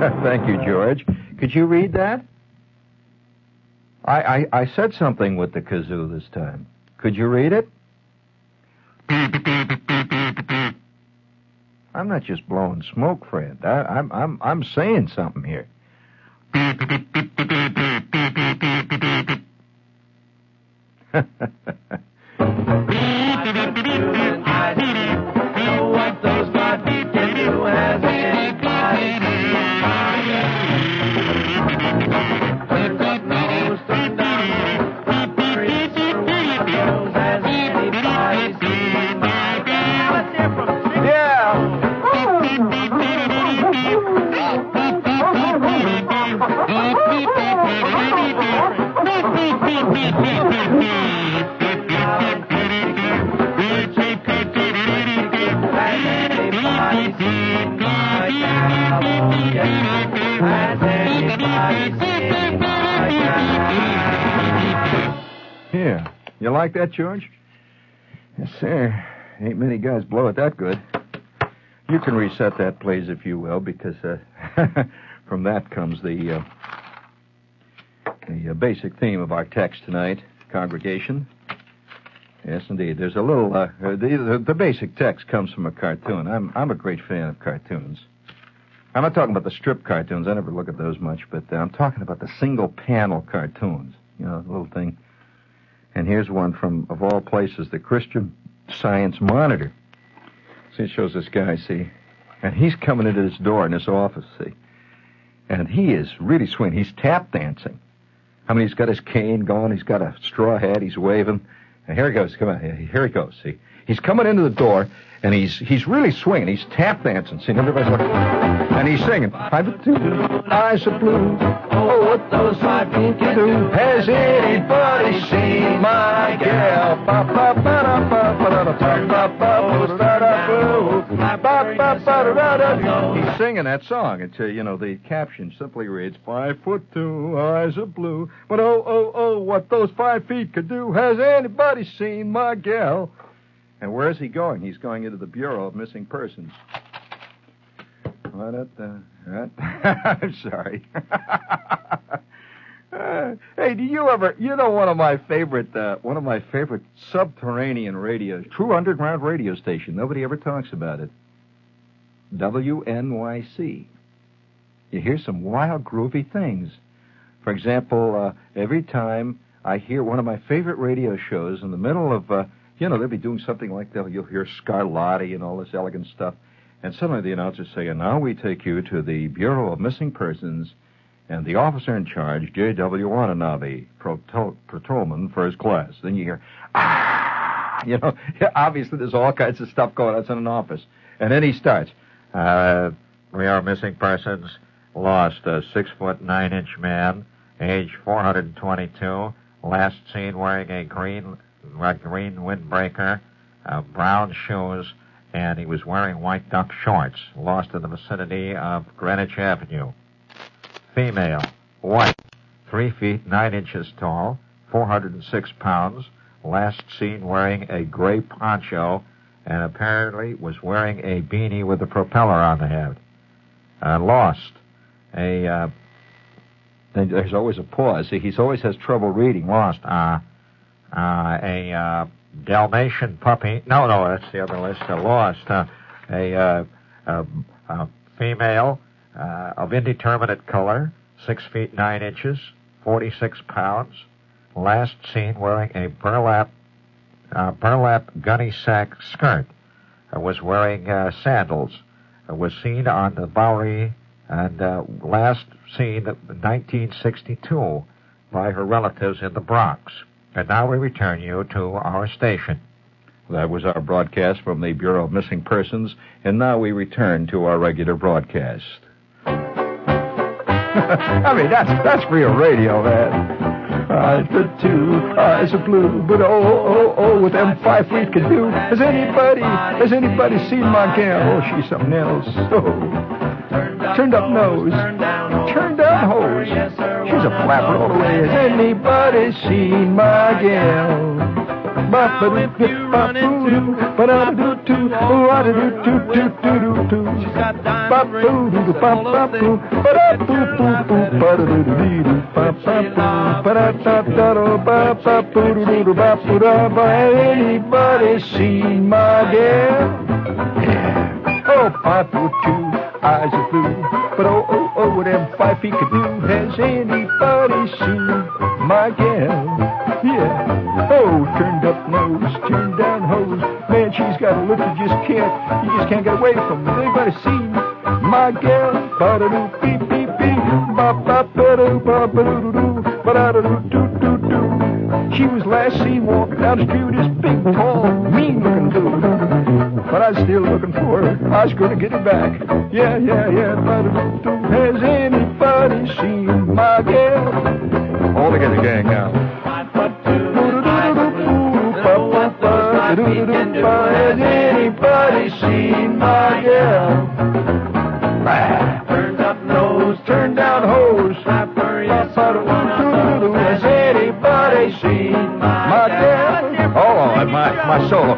Thank you, George. Could you read that? I said something with the kazoo this time. Could you read it? I'm not just blowing smoke, Fred. I'm saying something here. Yeah. You like that, George? Yes, sir. Ain't many guys blow it that good. You can reset that, please, if you will, because from that comes the basic theme of our text tonight, congregation. Yes, indeed. There's a little... the basic text comes from a cartoon. I'm a great fan of cartoons. I'm not talking about the strip cartoons. I never look at those much, but I'm talking about the single-panel cartoons. You know, the little thing. And here's one from, of all places, the Christian Science Monitor. See, it shows this guy, see? And he's coming into this door in this office, see? And he is really swinging. He's tap dancing. I mean, he's got his cane going. He's got a straw hat. He's waving. And here he goes. Come on. Here he goes, see? He's coming into the door, and he's really swinging. He's tap dancing, see? And everybody's looking. And he's singing. Private two, eyes of blue. Oh, what those five feet can do. Has anybody seen my gal? He's singing that song. It's, the caption simply reads, 5'2", eyes of blue. But oh, what those 5 feet could do. Has anybody seen my gal? And where is he going? He's going into the Bureau of Missing Persons. I'm sorry. Hey, do you ever, one of my favorite subterranean radios, true underground radio station, nobody ever talks about it, WNYC. You hear some wild, groovy things. For example, every time I hear one of my favorite radio shows in the middle of, they'll be doing something like that, you'll hear Scarlatti and all this elegant stuff. And suddenly the announcers say, and now we take you to the Bureau of Missing Persons and the officer in charge, J.W. Watanabe, patrolman, first class. Then you hear, obviously there's all kinds of stuff going on in an office. And then he starts, we are missing persons, lost a 6'9" man, age 422, last seen wearing a green windbreaker, brown shoes, and he was wearing white duck shorts, lost in the vicinity of Greenwich Avenue. Female, white, 3 feet 9 inches tall, 406 pounds, last seen wearing a gray poncho, and apparently was wearing a beanie with a propeller on the head. Lost. There's always a pause. See, he always has trouble reading. Lost. A Dalmatian puppy. No, that's the other list. Lost. A female of indeterminate color, 6 feet 9 inches, 46 pounds. Last seen wearing a burlap gunny sack skirt. Was wearing sandals. Was seen on the Bowery and last seen in 1962 by her relatives in the Bronx. And now we return you to our station. That was our broadcast from the Bureau of Missing Persons, and now we return to our regular broadcast. I mean, that's real radio, man. Eyes of two, eyes of blue, but oh, what them 5 feet can do. Has anybody seen my gal? Oh, she's something else. Oh, turned up nose, turned down hose. She's a flapper all the way. Has anybody seen my gal? Now if you run into Ba-ba-doo-doo, Ba-da-doo-doo-doo-doo-doo-doo. She's got diamond rings and all of things. Anybody seen my gal? Oh, 5'2", eyes are blue, but oh, them 5 feet could do. Has anybody seen my gal? Yeah. Oh, turned up nose, turned down hose. Man, she's got a look you just can't get away from. Has anybody seen my gal? Ba-da-doo, beep, beep, beep. Ba-ba-ba-doo, ba-ba-doo-doo-doo, ba-da-doo-doo-doo-doo. She was last seen walking down the street with this big, tall, mean-looking dude. But I was still looking for her. I was going to get her back. Yeah. Ba-da-doo-doo. Has anybody seen my gal? All together, gang, now. Has anybody seen my gal? Turned up nose, turned down hose. Has anybody seen my gal? Oh, my solo.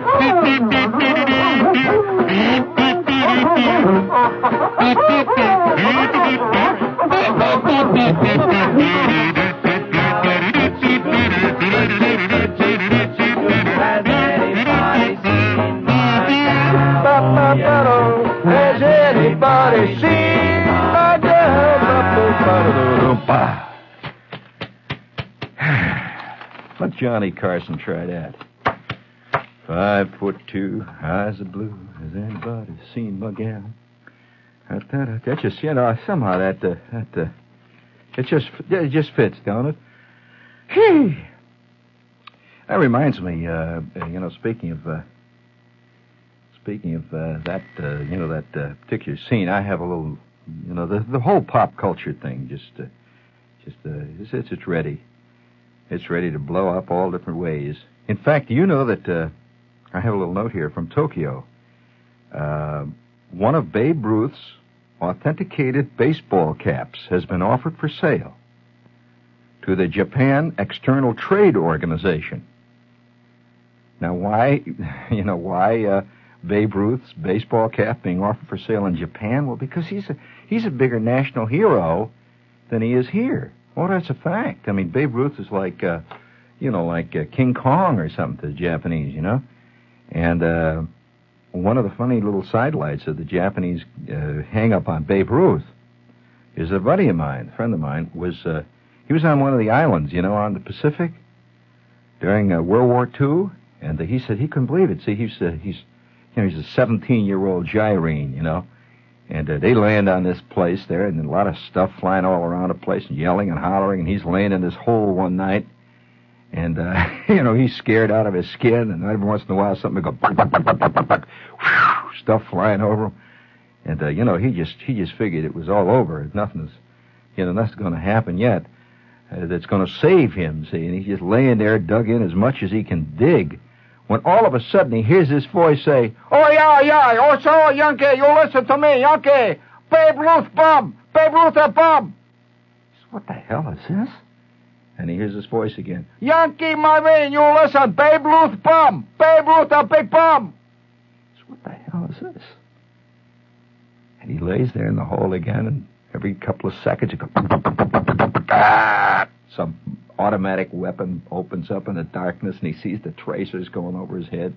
Has anybody seen my gal? Let Johnny Carson try that. 5'2", eyes are blue. Has anybody seen my gal? That just, somehow that it just fits, don't it? Hey, that reminds me, speaking of that particular scene, I have a little, the whole pop culture thing it's ready. It's ready to blow up all different ways. In fact, you know that I have a little note here from Tokyo. One of Babe Ruth's authenticated baseball caps has been offered for sale to the Japan External Trade Organization. Now, why Babe Ruth's baseball cap being offered for sale in Japan? Well, because he's a bigger national hero than he is here. Well, that's a fact. I mean, Babe Ruth is like King Kong or something to the Japanese, And one of the funny little sidelights of the Japanese hang-up on Babe Ruth is a buddy of mine, a friend of mine, he was on one of the islands, on the Pacific during World War II, and he said he couldn't believe it. See, he's a 17-year-old gyrene, and they land on this place there, and a lot of stuff flying all around the place, and yelling and hollering, and he's laying in this hole one night, and, he's scared out of his skin, and every once in a while something would go, buck, buck, buck, buck, buck, buck, buck, whoosh, stuff flying over him, and, he just figured it was all over. Nothing's going to happen yet that's going to save him, see, and he's just laying there, dug in as much as he can dig, when all of a sudden he hears this voice say, "Oh, yeah, oh, so, Yankee, you listen to me, Yankee, Babe Ruth bomb, Babe Ruth a bomb." What the hell is this? And he hears this voice again, "Yankee, my man, you listen, Babe Ruth bomb, Babe Ruth a big bomb." What the hell is this? And he lays there in the hole again, and every couple of seconds he goes, some automatic weapon opens up in the darkness, and he sees the tracers going over his head,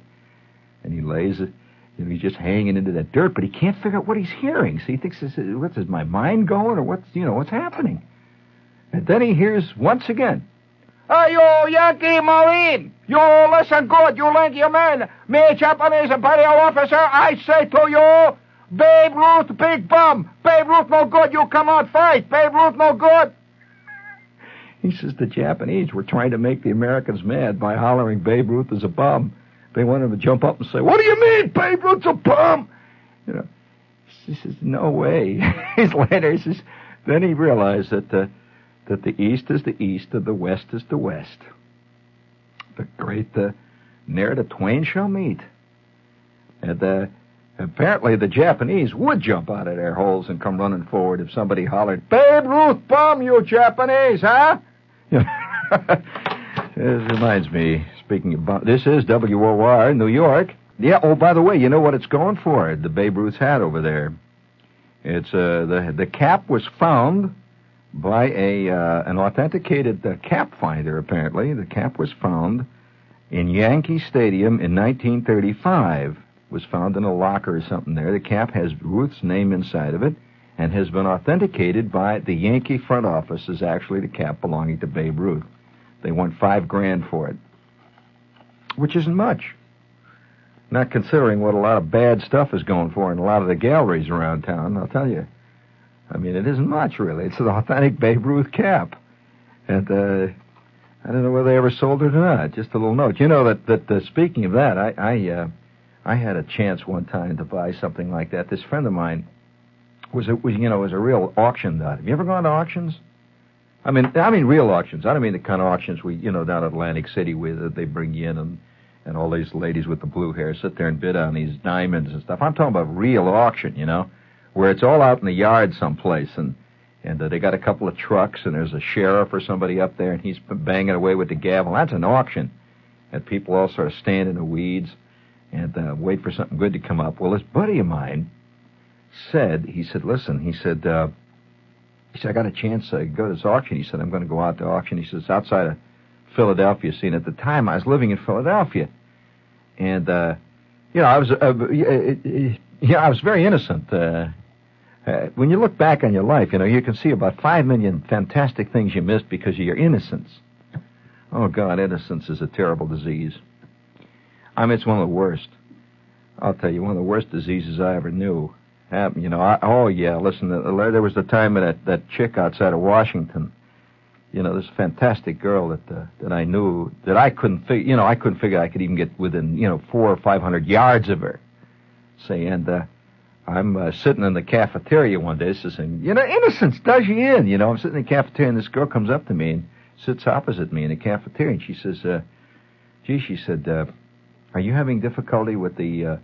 and he lays it. He's just hanging into that dirt, but he can't figure out what he's hearing. So he thinks, is my mind going, or what's happening? And then he hears once again, "Hey, you Yankee Marine, you listen good, you lanky man, me Japanese Imperial officer, I say to you, Babe Ruth big bum, Babe Ruth no good, you come out fight, Babe Ruth no good." He says the Japanese were trying to make the Americans mad by hollering Babe Ruth is a bum. They wanted him to jump up and say, "What do you mean, Babe Ruth's a bum?" He says, "No way." He's later, then he realized that the East is the East and the West is the West. The great, ne'er the twain shall meet. And apparently the Japanese would jump out of their holes and come running forward if somebody hollered, "Babe Ruth bomb, you Japanese, huh?" This reminds me, speaking about, this is WOR, New York. Yeah, oh, by the way, you know what it's going for? The Babe Ruth hat over there. It's, the cap was found by an authenticated cap finder, apparently. The cap was found in Yankee Stadium in 1935. Was found in a locker or something there. The cap has Ruth's name inside of it and has been authenticated by the Yankee front office as actually the cap belonging to Babe Ruth. They want $5,000 for it, which isn't much. Not considering what a lot of bad stuff is going for in a lot of the galleries around town, I'll tell you. I mean, it isn't much, really. It's an authentic Babe Ruth cap. And I don't know whether they ever sold it or not. Just a little note. You know that speaking of that, I had a chance one time to buy something like that. This friend of mine was a real auction nut. Have you ever gone to auctions? I mean real auctions. I don't mean the kind of auctions down at Atlantic City where they bring you in and all these ladies with the blue hair sit there and bid on these diamonds and stuff. I'm talking about real auction, where it's all out in the yard someplace and they got a couple of trucks and there's a sheriff or somebody up there and he's banging away with the gavel. That's an auction. And people all sort of stand in the weeds and wait for something good to come up. Well, this buddy of mine said, I got a chance to go to this auction. He said, I'm going to go out to auction. He says, outside of Philadelphia scene. At the time, I was living in Philadelphia. And, I was very innocent. When you look back on your life, you can see about 5 million fantastic things you missed because of your innocence. Oh, God, innocence is a terrible disease. I mean, it's one of the worst. I'll tell you, one of the worst diseases I ever knew. Listen, there was the time that chick outside of Washington, this fantastic girl that I knew, that I couldn't figure, I couldn't figure I could even get within, 400 or 500 yards of her. Say, and I'm sitting in the cafeteria one day, saying, innocence does you in, I'm sitting in the cafeteria, and this girl comes up to me and sits opposite me in the cafeteria, and she says, she said, are you having difficulty with the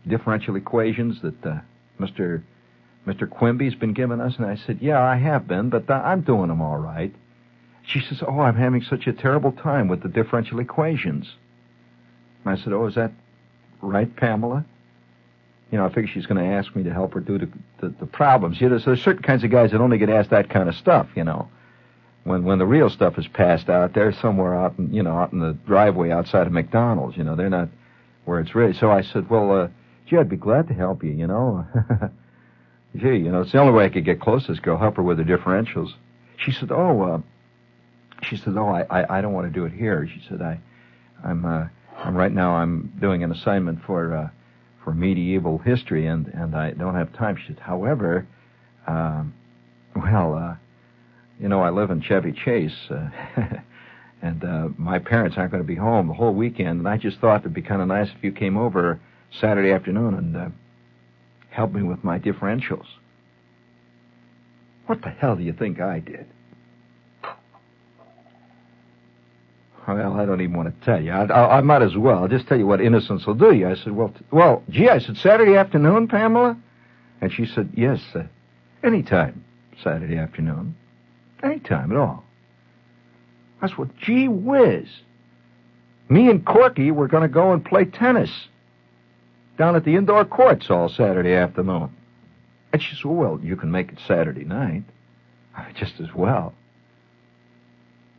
differential equations that Mr. Quimby's been giving us? And I said, yeah, I have been, but I'm doing them all right. She says, oh, I'm having such a terrible time with the differential equations. And I said, oh, is that right, Pamela? I figure she's going to ask me to help her do the problems. There's certain kinds of guys that only get asked that kind of stuff, When the real stuff is passed out, they're somewhere out in the driveway outside of McDonald's, they're not where it's ready. So I said, well, gee, I'd be glad to help you, Gee, it's the only way I could get close to this girl, help her with the differentials. She said, I don't want to do it here. She said, I'm right now, I'm doing an assignment for medieval history and I don't have time. She said, however, I live in Chevy Chase, and my parents aren't going to be home the whole weekend, and I just thought it'd be kind of nice if you came over Saturday afternoon and helped me with my differentials. What the hell do you think I did? Well, I don't even want to tell you. I might as well. I'll just tell you what innocence will do you. I said, I said, Saturday afternoon, Pamela? And she said, yes, anytime Saturday afternoon. Anytime at all. I said, well, gee whiz. Me and Corky were going to go and play tennis down at the indoor courts all Saturday afternoon. And she said, well, you can make it Saturday night. I mean, just as well.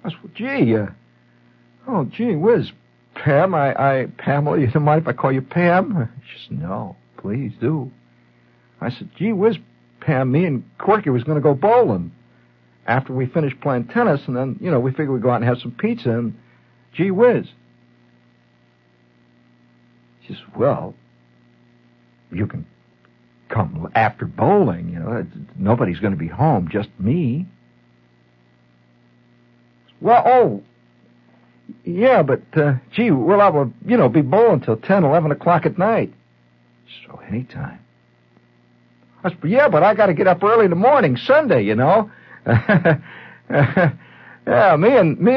I said, well, gee whiz, Pam, Pamela, you don't mind if I call you Pam? She said, no, please do. I said, gee whiz, Pam, me and Corky was going to go bowling after we finished playing tennis, and then, we figured we'd go out and have some pizza, and gee whiz. She said, well, you can come after bowling, nobody's going to be home, just me. Well, yeah, but, gee, we'll have be bowling till 10, 11 o'clock at night. So anytime. I said, yeah, but I got to get up early in the morning, Sunday, Yeah, me and we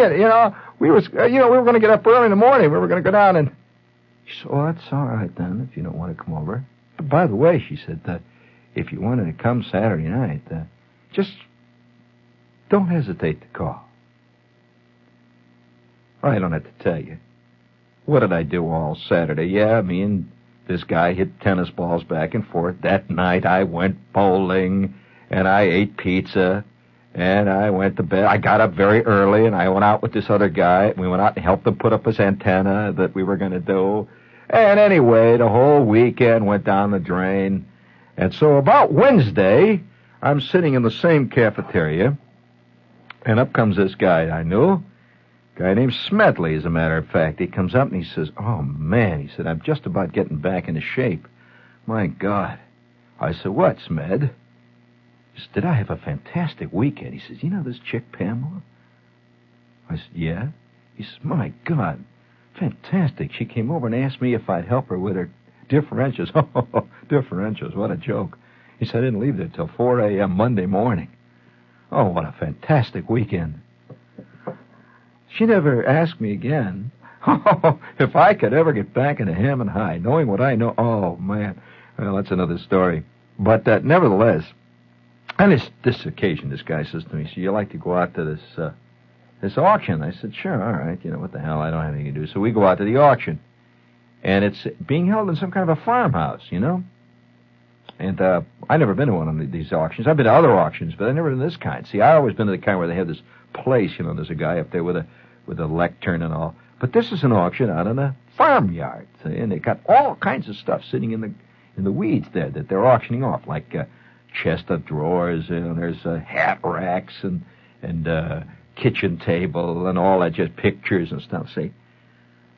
were going to get up early in the morning. We were going to go down and. She said, oh, that's all right then, if you don't want to come over. But by the way, she said that if you wanted to come Saturday night, just don't hesitate to call. I don't have to tell you. What did I do all Saturday? Yeah, me and this guy hit tennis balls back and forth. That night I went bowling, and I ate pizza, and I went to bed. I got up very early, and I went out with this other guy. We went out and helped him put up his antenna that we were going to do. And anyway, the whole weekend went down the drain. And so about Wednesday, I'm sitting in the same cafeteria, and up comes this guy I knew, a guy named Smedley, as a matter of fact. He comes up and he says, "Oh, man," he said, "I'm just about getting back into shape. My God." I said, "What, Smed?" He said, "Did I have a fantastic weekend?" He says, "You know this chick, Pamela?" I said, "Yeah." He says, "My God, fantastic. She came over and asked me if I'd help her with her differentials." Oh, differentials, what a joke. He said, "I didn't leave there till 4 a.m. Monday morning." Oh, what a fantastic weekend. She never asked me again. Oh, if I could ever get back into ham and high, knowing what I know, oh, man. Well, that's another story. But nevertheless, on this occasion, this guy says to me, "So you like to go out to this auction?" I said, "Sure, all right. You know, what the hell, I don't have anything to do." So we go out to the auction. And it's being held in some kind of a farmhouse, you know? And I've never been to one of these auctions. I've been to other auctions, but I've never been to this kind. See, I've always been to the kind where they have this place, you know, there's a guy up there with a lectern and all. But this is an auction out in a farmyard, see? And they got all kinds of stuff sitting in the weeds there that they're auctioning off, like chest of drawers, you know, there's hat racks and kitchen table and all that, just pictures and stuff, see?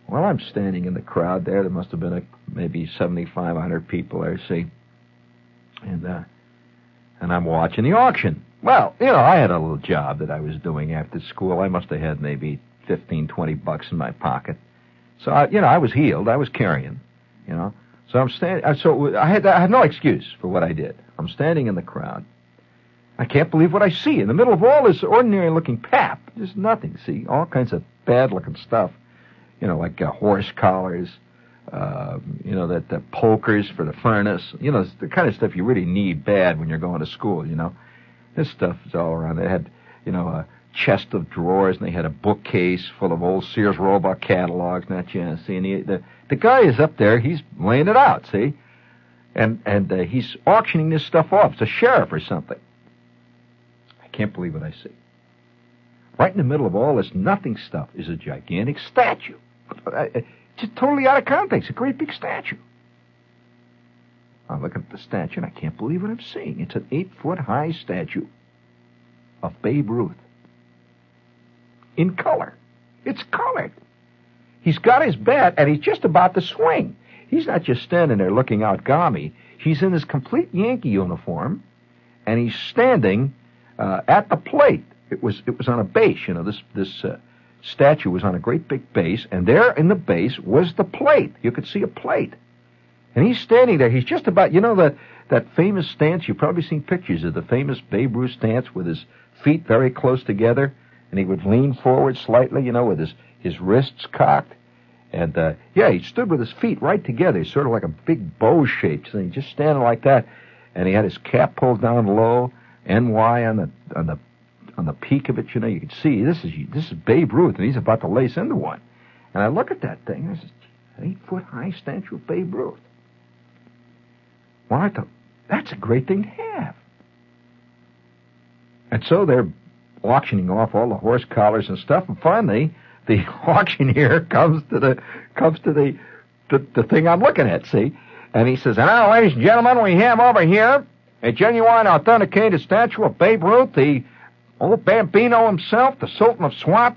Well, I'm standing in the crowd there. There must have been maybe 7,500 people there, see? And I'm watching the auction. Well, you know, I had a little job that I was doing after school. I must have had maybe $15-20 in my pocket. So, I was healed. I was carrying, you know. So I'm standing. So I had no excuse for what I did. I'm standing in the crowd. I can't believe what I see. In the middle of all this ordinary-looking pap, there's nothing, see? All kinds of bad-looking stuff. You know, like horse collars, the pokers for the furnace. You know, it's the kind of stuff you really need bad when you're going to school, you know. This stuff is all around. They had, a chest of drawers, and they had a bookcase full of old Sears Roebuck catalogs, and that jazz. See, and the guy is up there, he's laying it out, see? And he's auctioning this stuff off. It's a sheriff or something. I can't believe what I see. Right in the middle of all this nothing stuff is a gigantic statue. Just totally out of context. A great big statue. I'm looking at the statue, and I can't believe what I'm seeing. It's an 8-foot-high statue of Babe Ruth. In color. It's colored. He's got his bat, and he's just about to swing. He's not just standing there looking out gammy. He's in his complete Yankee uniform, and he's standing at the plate. It was on a base, this statue was on a great big base, and there in the base was the plate. You could see a plate. And he's standing there. He's just about, that famous stance. You've probably seen pictures of the famous Babe Ruth stance with his feet very close together, and he would lean forward slightly, with his wrists cocked. And, he stood with his feet right together, sort of like a big bow shape. So he's just standing like that, and he had his cap pulled down low, NY on the peak of it, you could see this is Babe Ruth, and he's about to lace into one. And I look at that thing, and I said, an 8-foot-high statue of Babe Ruth. Well, I thought, that's a great thing to have. And so they're auctioning off all the horse collars and stuff, and finally, the auctioneer comes to the thing I'm looking at, see? And he says, "And now, ladies and gentlemen, we have over here a genuine, authenticated statue of Babe Ruth, the old Bambino himself, the Sultan of Swat.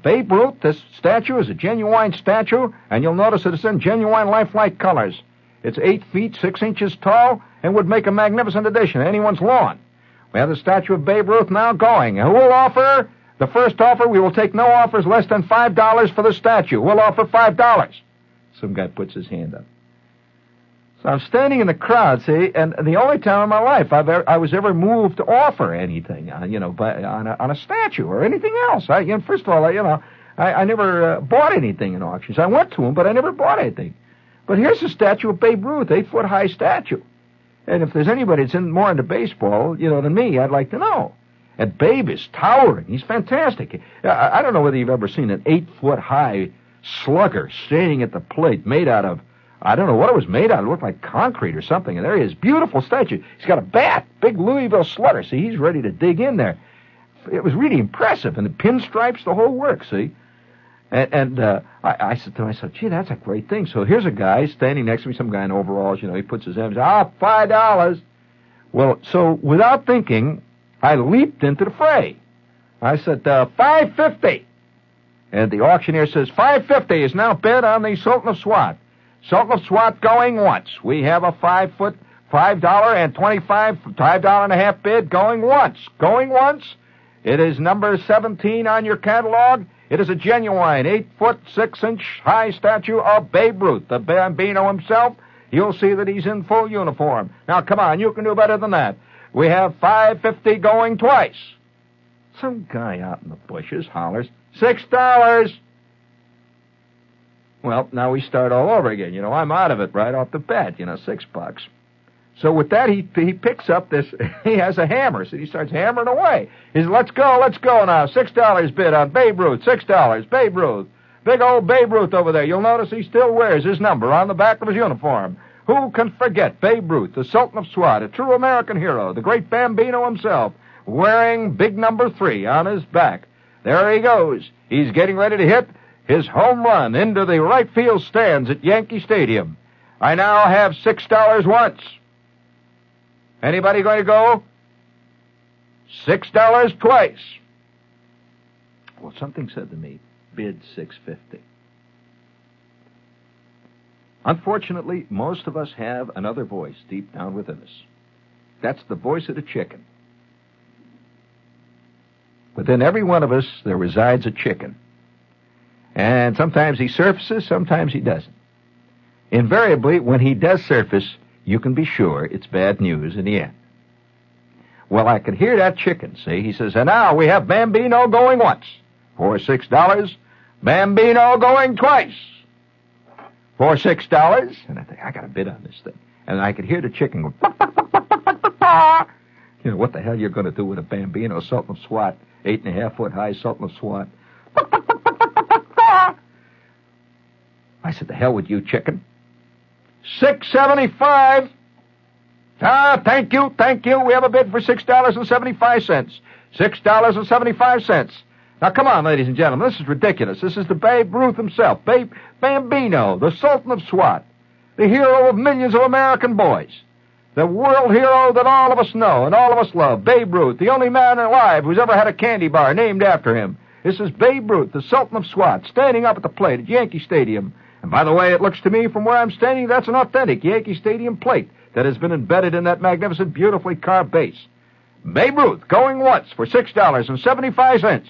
Babe Ruth, this statue is a genuine statue, and you'll notice that it's in genuine lifelike colors. It's 8 feet, 6 inches tall, and would make a magnificent addition to anyone's lawn. We have the statue of Babe Ruth now going. Who will offer? The first offer, we will take no offers less than $5 for the statue. We'll offer $5. Some guy puts his hand up. So I'm standing in the crowd, see, and the only time in my life I was ever moved to offer anything, on a statue or anything else. First of all, I never bought anything in auctions. I went to them, but I never bought anything. But here's a statue of Babe Ruth, 8-foot-high statue. And if there's anybody that's more into baseball, than me, I'd like to know. And Babe is towering. He's fantastic. I don't know whether you've ever seen an 8-foot-high slugger standing at the plate made out of, I don't know what it was made out of. It looked like concrete or something. And there he is. Beautiful statue. He's got a bat. Big Louisville slugger. See, he's ready to dig in there. It was really impressive. And the pinstripes, the whole work, see? And I said to myself, gee, that's a great thing. So here's a guy standing next to me, some guy in overalls, he puts his hands, $5. Well, so without thinking, I leaped into the fray. I said, $5.50. And the auctioneer says, $5.50 is now bid on the Sultan of Swat. Sultan of Swat going once. We have a $5 and $5.50 bid going once. Going once. It is number 17 on your catalog. It is a genuine 8-foot 6-inch high statue of Babe Ruth, the Bambino himself. You'll see that he's in full uniform. Now, come on, you can do better than that. We have $5.50 going twice. Some guy out in the bushes hollers, $6. Well, now we start all over again. I'm out of it right off the bat, $6. So with that, he picks up this, he has a hammer, so he starts hammering away. He says, let's go now. $6 bid on Babe Ruth, $6, Babe Ruth. Big old Babe Ruth over there. You'll notice he still wears his number on the back of his uniform. Who can forget Babe Ruth, the Sultan of Swat, a true American hero, the great Bambino himself, wearing big number 3 on his back. There he goes. He's getting ready to hit his home run into the right field stands at Yankee Stadium. I now have $6 once. Anybody going to go? $6 twice. Well, something said to me, bid $6.50. Unfortunately, most of us have another voice deep down within us. That's the voice of the chicken. Within every one of us, there resides a chicken. And sometimes he surfaces, sometimes he doesn't. Invariably, when he does surface, you can be sure it's bad news in the end. Well, I could hear that chicken, see? He says, and now we have Bambino going once for $6. Bambino going twice for $6. And I think, I got a bid on this thing. And I could hear the chicken go, what the hell you're going to do with a Bambino Sultan of Swat, 8.5-foot high Sultan of Swat? I said, the hell with you, chicken. $6.75. Thank you. We have a bid for $6.75. $6.75. Now, come on, ladies and gentlemen. This is ridiculous. This is the Babe Ruth himself, Bambino, the Sultan of Swat, the hero of millions of American boys, the world hero that all of us know and all of us love, Babe Ruth, the only man alive who's ever had a candy bar named after him. This is Babe Ruth, the Sultan of Swat, standing up at the plate at Yankee Stadium. And by the way, it looks to me from where I'm standing, that's an authentic Yankee Stadium plate that has been embedded in that magnificent, beautifully carved base. Babe Ruth going once for $6.75.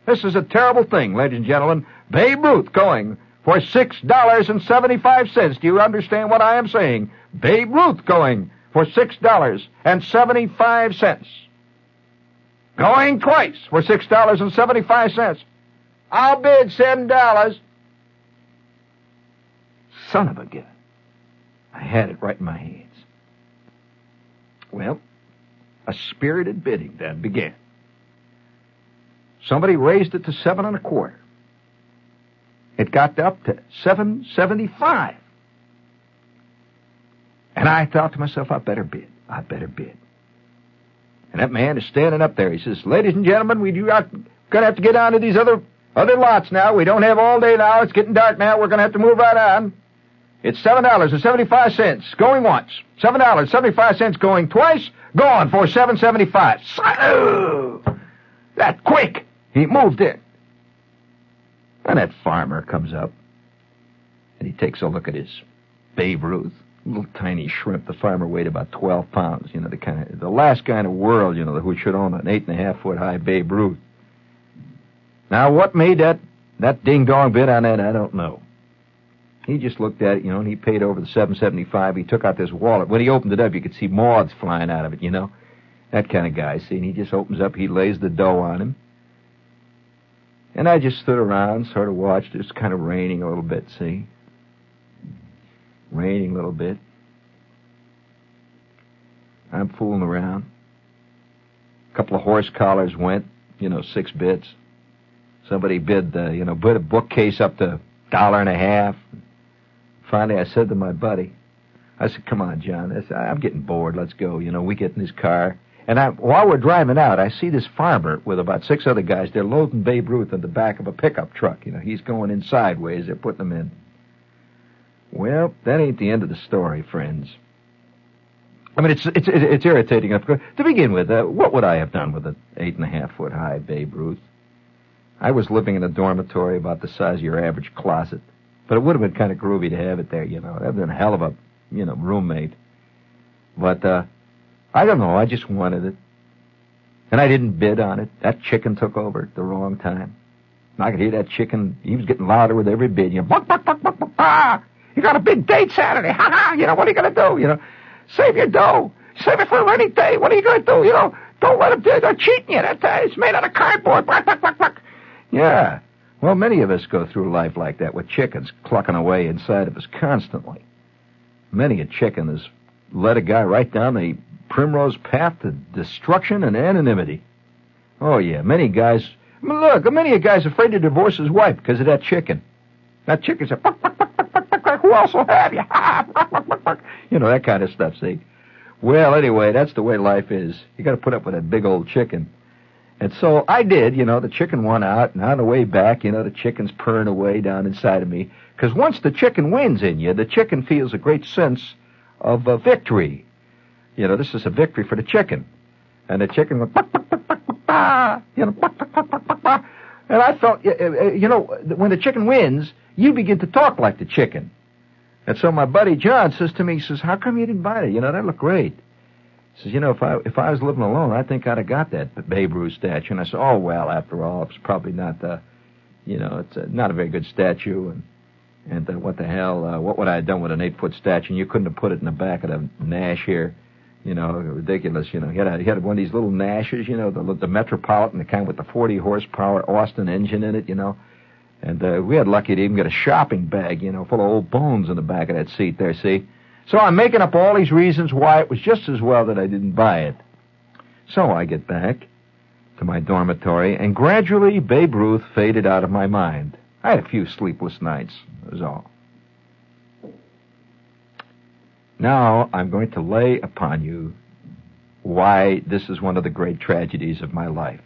This is a terrible thing, ladies and gentlemen. Babe Ruth going for $6.75. Do you understand what I am saying? Babe Ruth going for $6.75. Going twice for $6.75. I'll bid $7. Son of a gun. I had it right in my hands. Well, a spirited bidding then began. Somebody raised it to 7 1/4. It got up to $7.75. And I thought to myself, I better bid. And that man is standing up there. He says, ladies and gentlemen, we're going to have to get on to these other lots now. We don't have all day now. It's getting dark now. We're going to have to move right on. It's $7.75 going once. $7.75 going twice. Going for $7.75. That quick. He moved in. And that farmer comes up. And he takes a look at his Babe Ruth. Little tiny shrimp. The farmer weighed about 12 pounds. The last guy in the world, who should own an 8.5-foot high Babe Ruth. Now, what made that ding-dong bid on that, I don't know. He just looked at it, and he paid over the $7.75. He took out this wallet. When he opened it up, you could see moths flying out of it, That kind of guy, see? And he just opens up, he lays the dough on him. And I just stood around, sort of watched. It's kind of raining a little bit, see? Raining a little bit. I'm fooling around. A couple of horse collars went, 6 bits. Somebody bid a bookcase up to $1.50. Finally, I said to my buddy, I said, come on, John, I'm getting bored. Let's go. We get in his car. And while we're driving out, I see this farmer with about 6 other guys. They're loading Babe Ruth in the back of a pickup truck. He's going in sideways. They're putting him in. Well, that ain't the end of the story, friends. I mean, it's irritating enough. To begin with, what would I have done with an 8.5-foot high Babe Ruth? I was living in a dormitory about the size of your average closet. But it would have been kind of groovy to have it there, That would have been a hell of a, roommate. But, I don't know. I just wanted it. And I didn't bid on it. That chicken took over at the wrong time. And I could hear that chicken. He was getting louder with every bid. Buck, buck, buck, buck, buck, ah! You got a big date Saturday. Ha ha! What are you going to do? Save your dough. Save it for a rainy day. What are you going to do? Don't let them do it. They're cheating you. It's made out of cardboard. Buck, buck, buck, buck. Yeah. Well, many of us go through life like that with chickens clucking away inside of us constantly. Many a chicken has led a guy right down the primrose path to destruction and anonymity. Oh, yeah, many guys... many a guy's afraid to divorce his wife because of that chicken. That chicken's a... who else will have you? That kind of stuff, see? Well, anyway, that's the way life is. You got to put up with that big old chicken. And so I did, the chicken won out, and on the way back, the chicken's purring away down inside of me. Because once the chicken wins in you, the chicken feels a great sense of victory. This is a victory for the chicken. And the chicken went, and I felt, when the chicken wins, you begin to talk like the chicken. And so my buddy John says to me, he says, how come you didn't buy it? That looked great. He says, if I was living alone, I think I'd have got that Babe Ruth statue. And I said, oh, well, after all, it's probably not, it's not a very good statue. And what the hell, what would I have done with an 8-foot statue? And you couldn't have put it in the back of the Nash here. Ridiculous, He had one of these little Nashes, the Metropolitan, the kind with the 40 horsepower Austin engine in it, And we had lucky to even get a shopping bag, full of old bones in the back of that seat there, see? So I'm making up all these reasons why it was just as well that I didn't buy it. So I get back to my dormitory, and gradually Babe Ruth faded out of my mind. I had a few sleepless nights, that was all. Now I'm going to lay upon you why this is one of the great tragedies of my life.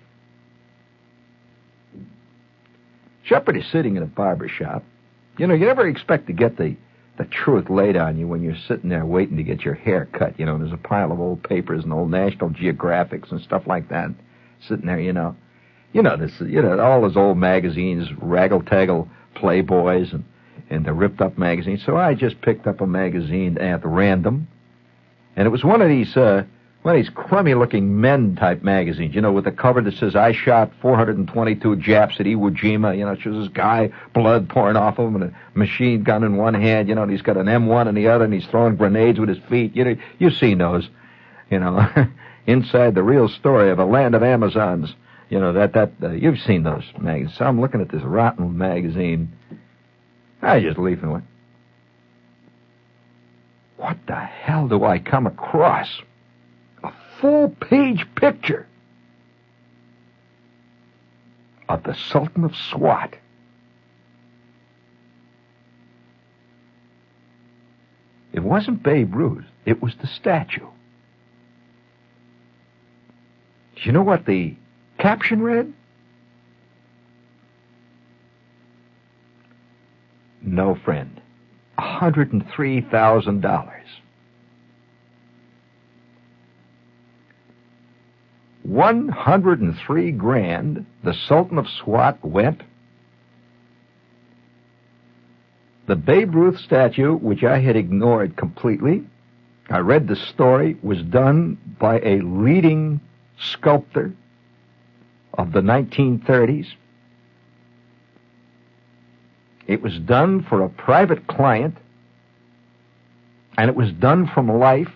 Shep is sitting in a barber shop. You never expect to get the truth laid on you when you're sitting there waiting to get your hair cut. There's a pile of old papers and old National Geographics and stuff like that sitting there, all those old magazines, Raggle-Taggle Playboys and the ripped up magazines. So I just picked up a magazine at random, and it was one of these crummy looking men type magazines, with the cover that says, I shot 422 Japs at Iwo Jima. It shows this guy, blood pouring off of him, and a machine gun in one hand, and he's got an M1 in the other, and he's throwing grenades with his feet. You've seen those, inside the real story of a land of Amazons. You've seen those magazines. So I'm looking at this rotten magazine. I just leave and went, what the hell do I come across? A full-page picture of the Sultan of Swat. It wasn't Babe Ruth. It was the statue. Do you know what the caption read? No, friend. $103,000. $103,000 the Sultan of Swat went. The Babe Ruth statue, which I had ignored completely, I read the story, was done by a leading sculptor of the 1930s. It was done for a private client, and it was done from life.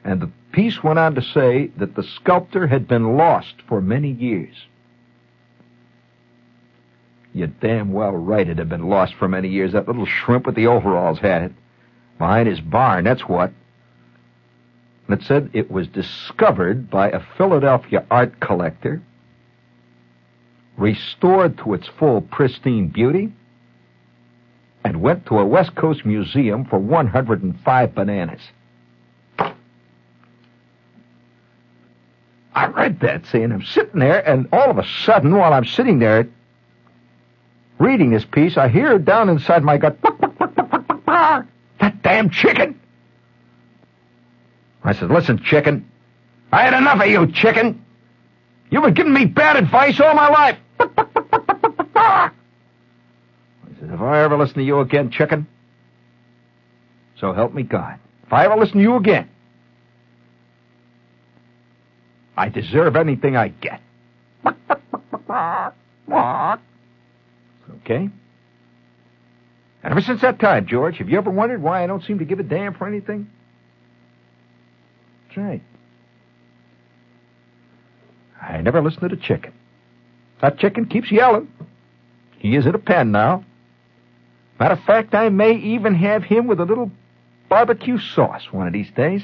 And the piece went on to say that the sculptor had been lost for many years. You're damn well right it had been lost for many years. That little shrimp with the overalls had it. Behind his barn, that's what. And it said it was discovered by a Philadelphia art collector, restored to its full pristine beauty, and went to a West Coast museum for 105 bananas. I read that, see, and I'm sitting there, and all of a sudden, while I'm sitting there reading this piece, I hear down inside my gut, that damn chicken. I said, listen, chicken, I had enough of you, chicken. You've been giving me bad advice all my life. I said, if I ever listen to you again, chicken, so help me God, if I ever listen to you again, I deserve anything I get. Okay? And ever since that time, George, have you ever wondered why I don't seem to give a damn for anything? That's right. I never listen to the chicken. That chicken keeps yelling. He is in a pen now. Matter of fact, I may even have him with a little barbecue sauce one of these days.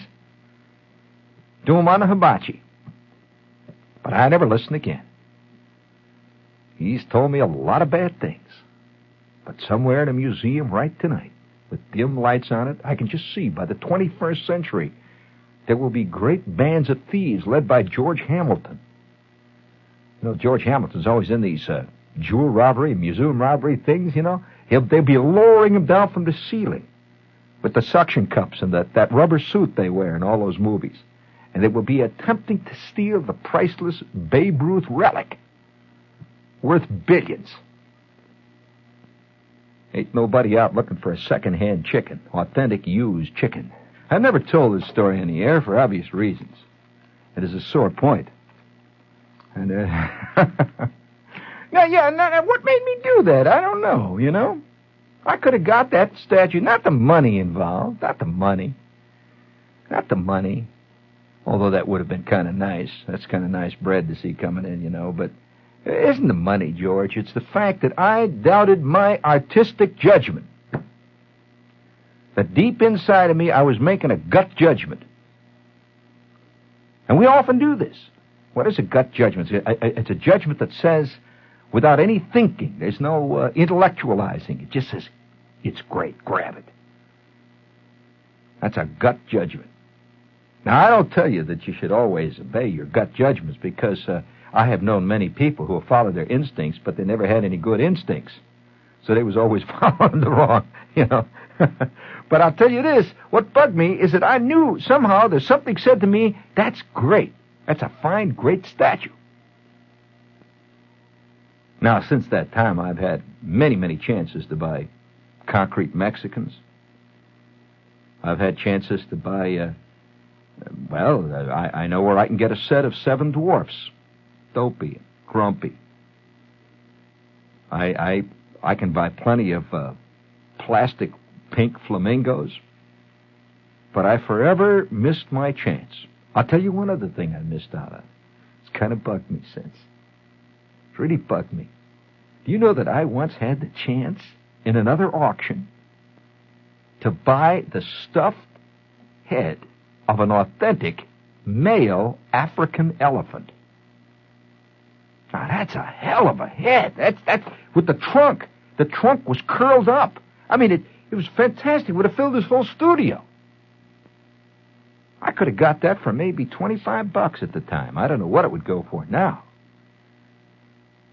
Do him on a hibachi. But I never listen again. He's told me a lot of bad things. But somewhere in a museum right tonight, with dim lights on it, I can just see by the 21st century, there will be great bands of thieves led by George Hamilton. You know, George Hamilton's always in these jewel robbery, museum robbery things, you know. They'll be lowering him down from the ceiling with the suction cups and that rubber suit they wear in all those movies. And they will be attempting to steal the priceless Babe Ruth relic, worth billions. Ain't nobody out looking for a second-hand chicken, authentic used chicken. I've never told this story on the air for obvious reasons. It is a sore point. And, now, what made me do that? I don't know, you know? I could have got that statue, not the money involved, not the money. Although that would have been kind of nice. That's kind of nice bread to see coming in, you know. But it isn't the money, George. It's the fact that I doubted my artistic judgment. That deep inside of me, I was making a gut judgment. And we often do this. What is a gut judgment? It's a judgment that says, without any thinking, there's no intellectualizing. It just says, it's great, grab it. That's a gut judgment. Now, I don't tell you that you should always obey your gut judgments because I have known many people who have followed their instincts, but they never had any good instincts. So they was always following the wrong, you know. But I'll tell you this, what bugged me is that I knew somehow there's something said to me, that's great. That's a fine, great statue. Now, since that time, I've had many, many chances to buy concrete Mexicans. I've had chances to buy... I know where I can get a set of 7 dwarfs. Dopey and grumpy. I can buy plenty of plastic pink flamingos. But I forever missed my chance. I'll tell you one other thing I missed out on. It's kind of bugged me since. It's really bugged me. Do you know that I once had the chance in another auction to buy the stuffed head of an authentic male African elephant? Now, that's a hell of a head. That's with the trunk. The trunk was curled up. I mean, it was fantastic. It would have filled this whole studio. I could have got that for maybe $25 at the time. I don't know what it would go for now.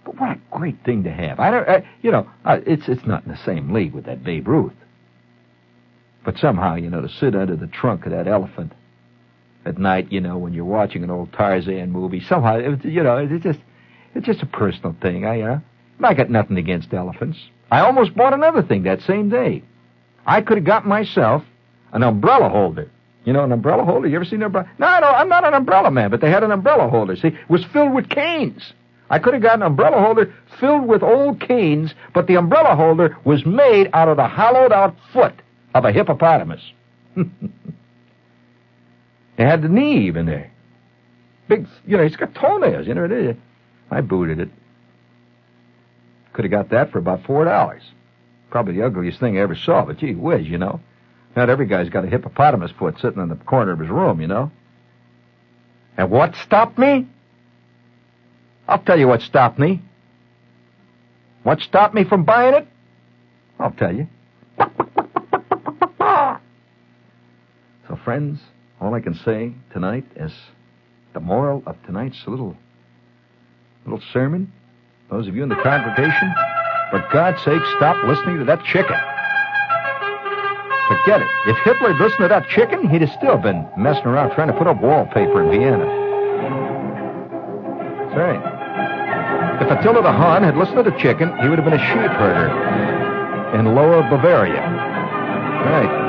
But what a great thing to have. It's not in the same league with that Babe Ruth. But somehow, you know, to sit under the trunk of that elephant at night, you know, when you're watching an old Tarzan movie, somehow, it's just a personal thing. I got nothing against elephants. I almost bought another thing that same day. I could have got myself an umbrella holder. You know, an umbrella holder? You ever seen an umbrella? No, I'm not an umbrella man, but they had an umbrella holder. See, it was filled with canes. I could have got an umbrella holder filled with old canes, but the umbrella holder was made out of the hollowed-out foot of a hippopotamus. They had the knee even there. Big, you know, it's got toenails, you know. I booted it. Could have got that for about $4. Probably the ugliest thing I ever saw, but gee whiz, you know. Not every guy's got a hippopotamus foot sitting in the corner of his room, you know. And what stopped me? I'll tell you what stopped me. What stopped me from buying it? I'll tell you. So, friends, all I can say tonight is the moral of tonight's little sermon. Those of you in the congregation, for God's sake, stop listening to that chicken. Forget it. If Hitler had listened to that chicken, he'd have still been messing around trying to put up wallpaper in Vienna. That's right. If Attila the Hun had listened to the chicken, he would have been a sheep herder in Lower Bavaria. Right.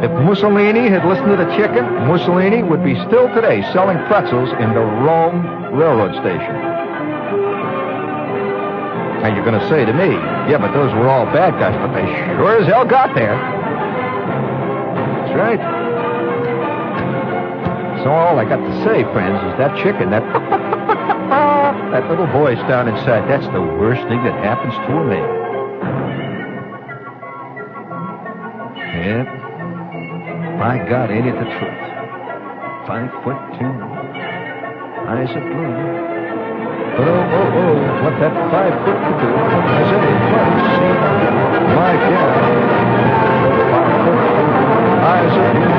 If Mussolini had listened to the chicken, Mussolini would be still today selling pretzels in the Rome railroad station. And you're going to say to me, yeah, but those were all bad guys, but they sure as hell got there. That's right. So all I got to say, friends, is that chicken, that little voice down inside, that's the worst thing that happens to a man. Yep. My God, ain't it the truth? 5'2", eyes of blue. But oh, what that 5 foot could do has anybody seen? My God, 5 foot, eyes of blue,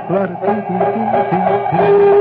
blood of blue.